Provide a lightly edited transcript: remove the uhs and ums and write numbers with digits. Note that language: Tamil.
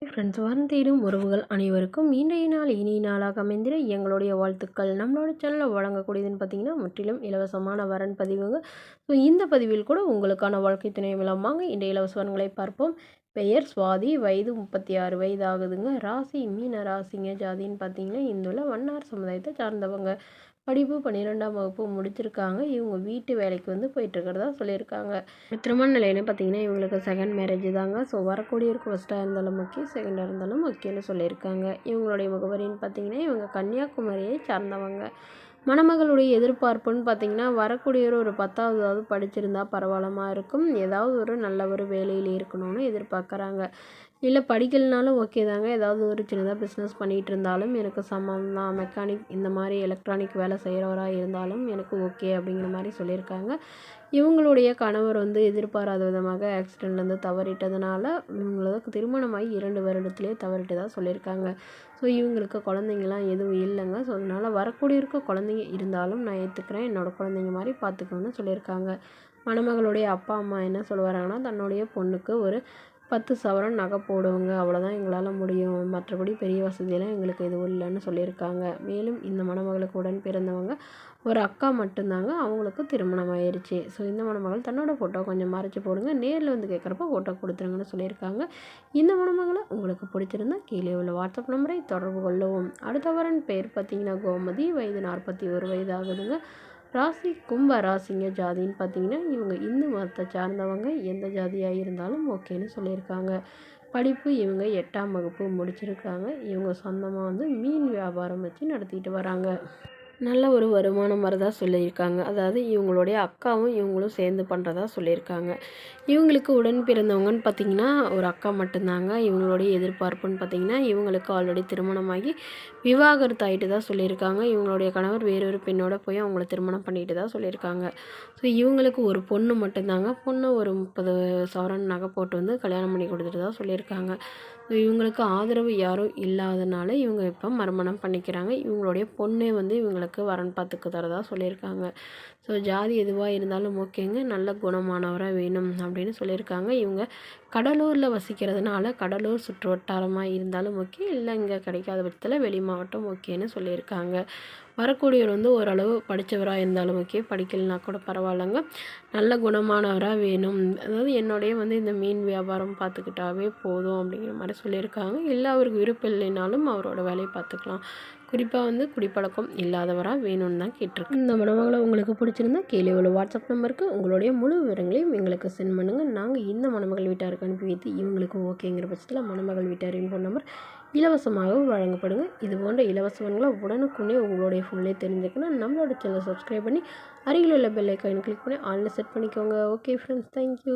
ஃப்ரெண்ட்ஸ், வாரம் தேடும் உறவுகள் அனைவருக்கும் இன்றைய நாள் இனிய நாளாக அமைந்திட எங்களுடைய வாழ்த்துக்கள். நம்மளோட சேனலில் வழங்கக்கூடியதுன்னு பார்த்தீங்கன்னா முற்றிலும் இலவசமான வரன் பதிவுங்க. ஸோ இந்த பதிவில் கூட உங்களுக்கான வாழ்க்கை துணை விளம்பாங்க. இன்றைய இலவச வரன்களை பார்ப்போம். பெயர் சுவாதி, வயது 36 வயது ஆகுதுங்க. ராசி மீன ராசிங்க. ஜாதின்னு பார்த்தீங்கன்னா இந்துல வண்ணார் சமுதாயத்தை சார்ந்தவங்க. படிப்பு 12ஆம் வகுப்பு முடிச்சிருக்காங்க. இவங்க வீட்டு வேலைக்கு போயிட்டுருக்கிறதா சொல்லியிருக்காங்க. திருமண நிலைன்னு பார்த்தீங்கன்னா இவங்களுக்கு செகண்ட் மேரேஜ் தாங்க. ஸோ வரக்கூடியவருக்கு ஃபஸ்ட்டாக இருந்தாலும் ஓகே, செகண்டாக இருந்தாலும் ஓகேன்னு சொல்லியிருக்காங்க. இவங்களுடைய முகவரின்னு பார்த்தீங்கன்னா இவங்க கன்னியாகுமரியை சார்ந்தவங்க. மணமகளுடைய எதிர்பார்ப்புன்னு பார்த்தீங்கன்னா வரக்கூடியவர் ஒரு 10வது படிச்சிருந்தா பரவாயில்லமா இருக்கும். ஏதாவது ஒரு நல்ல ஒரு வேலையில் இருக்கணும்னு எதிர்பார்க்குறாங்க. இல்லை படிக்கலைனாலும் ஓகே தாங்க. ஏதாவது ஒரு சின்னதாக பிஸ்னஸ் பண்ணிகிட்டு இருந்தாலும் எனக்கு சம்மந்தம் தான். மெக்கானிக் இந்த மாதிரி எலக்ட்ரானிக் வேலை செய்கிறவராக இருந்தாலும் எனக்கு ஓகே அப்படிங்கிற மாதிரி சொல்லியிருக்காங்க. இவங்களுடைய கணவர் எதிர்பாராத விதமாக ஆக்சிடெண்ட்லேருந்து தவறிட்டதுனால இவங்களுக்கு திருமணமாகி 2 வருடத்துலேயே தவறிட்டதாக சொல்லியிருக்காங்க. ஸோ இவங்களுக்கு குழந்தைங்களாம் எதுவும் இல்லைங்க. ஸோ அதனால் வரக்கூடியிருக்க குழந்தைங்க இருந்தாலும் நான் ஏற்றுக்கிறேன், என்னோடய குழந்தைங்க மாதிரி பார்த்துக்கணும்னு சொல்லியிருக்காங்க. மணமகளுடைய அப்பா அம்மா என்ன சொல்லுவாங்கன்னா தன்னுடைய பொண்ணுக்கு ஒரு 10 சவரன் நகை போடுவோங்க, அவ்வளோதான் எங்களால் முடியும், மற்றபடி பெரிய வசதியெல்லாம் எங்களுக்கு எதுவும் இல்லைன்னு சொல்லியிருக்காங்க. மேலும் இந்த மணமகளுக்கு உடன் பிறந்தவங்க ஒரு அக்கா மட்டும்தாங்க. அவங்களுக்கு திருமணம் ஆயிடுச்சு. ஸோ இந்த மணமகள் தன்னோட ஃபோட்டோ கொஞ்சம் மறைச்சி போடுங்க, நேரில் கேட்குறப்ப ஃபோட்டோ கொடுத்துருங்கன்னு சொல்லியிருக்காங்க. இந்த மணமகளை உங்களுக்கு பிடிச்சிருந்தா கீழே உள்ள வாட்ஸ்அப் நம்பரை தொடர்பு கொள்ளவும். அடுத்த வரன் பேர் பார்த்தீங்கன்னா கோமதி, வயது 41 வயது ஆகுதுங்க. ராசி கும்ப ராசிங்க. ஜாதின்னு பார்த்தீங்கன்னா இவங்க இந்து மதத்தை சார்ந்தவங்க. எந்த ஜாதியாக இருந்தாலும் ஓகேன்னு சொல்லியிருக்காங்க. படிப்பு இவங்க 8ஆம் வகுப்பு முடிச்சிருக்காங்க. இவங்க சொந்தமாக மீன் வியாபாரம் வச்சு நடத்திட்டு வராங்க. நல்ல ஒரு வருமானம் வரதா சொல்லியிருக்காங்க. அதாவது இவங்களுடைய அக்காவும் இவங்களும் சேர்ந்து பண்ணுறதா சொல்லியிருக்காங்க. இவங்களுக்கு உடன் பிறந்தவங்கன்னு பார்த்திங்கன்னா ஒரு அக்கா மட்டும்தாங்க. இவங்களுடைய எதிர்பார்ப்புன்னு பார்த்திங்கன்னா இவங்களுக்கு ஆல்ரெடி திருமணமாகி விவாகரத்து ஆகிட்டு தான் சொல்லியிருக்காங்க. இவங்களுடைய கணவர் வேறொரு பெண்ணோட போய் அவங்கள திருமணம் பண்ணிட்டு தான் சொல்லியிருக்காங்க. ஸோ இவங்களுக்கு ஒரு பொண்ணு மட்டும்தாங்க. பொண்ணு ஒரு 30 சவரன் நகை போட்டு கல்யாணம் பண்ணி கொடுத்துட்டு தான் சொல்லியிருக்காங்க. இவங்களுக்கு ஆதரவு யாரும் இல்லாதனால இவங்க இப்போ மறுமணம் பண்ணிக்கிறாங்க. இவங்களுடைய பொண்ணே இவங்களுக்கு வரன் பார்த்துக்க தரதா சொல்லியிருக்காங்க. ஸோ ஜாதி எதுவாக இருந்தாலும் ஓகேங்க, நல்ல குணமானவராக வேணும் அப்படின்னு சொல்லியிருக்காங்க. இவங்க கடலூரில் வசிக்கிறதுனால கடலூர் சுற்று வட்டாரமாக இருந்தாலும் ஓகே, இல்லை இங்கே கிடைக்காத பட்சத்தில் வெளி மாவட்டம் ஓகேன்னு சொல்லியிருக்காங்க. வரக்கூடியவர் ஓரளவு படித்தவராக இருந்தாலும் ஓகே, படிக்கலைனா கூட பரவாயில்லைங்க, நல்ல குணமானவராக வேணும். அதாவது என்னுடைய இந்த மீன் வியாபாரம் பார்த்துக்கிட்டாவே போதும் அப்படிங்கிற மாதிரி சொல்லியிருக்காங்க. இல்லை அவருக்கு விருப்பம் இல்லைனாலும் அவரோட வேலையை பார்த்துக்கலாம். குறிப்பாக குடிப்பழக்கம் இல்லாதவராக வேணும்னு தான் கேட்டிருக்கு. இந்த மணமகளை உங்களுக்கு பிடிச்சிருந்தா கீழே உள்ள வாட்ஸ்அப் நம்பருக்கு உங்களுடைய முழு விவரங்களையும் எங்களுக்கு சென்ட் பண்ணுங்கள். நாங்கள் இந்த மணமகள் வீட்டாருக்கு அனுப்பி வைத்து இவங்களுக்கு ஓகேங்கிற பட்சத்தில் மணமகள் வீட்டாரின் ஃபோன் நம்பர் இலவசமாக வழங்கப்படுங்க. இது போன்ற இலவசங்களை உடனுக்குன்னே உங்களுடைய ஃபோன்லேயே தெரிஞ்சுக்கணும். நம்மளோட சேனலை சப்ஸ்கிரைப் பண்ணி அருகில் உள்ள பெல் ஐக்கானை கிளிக் பண்ணி ஆன்லைன் செட் பண்ணிக்கோங்க. Okay friends, thank you.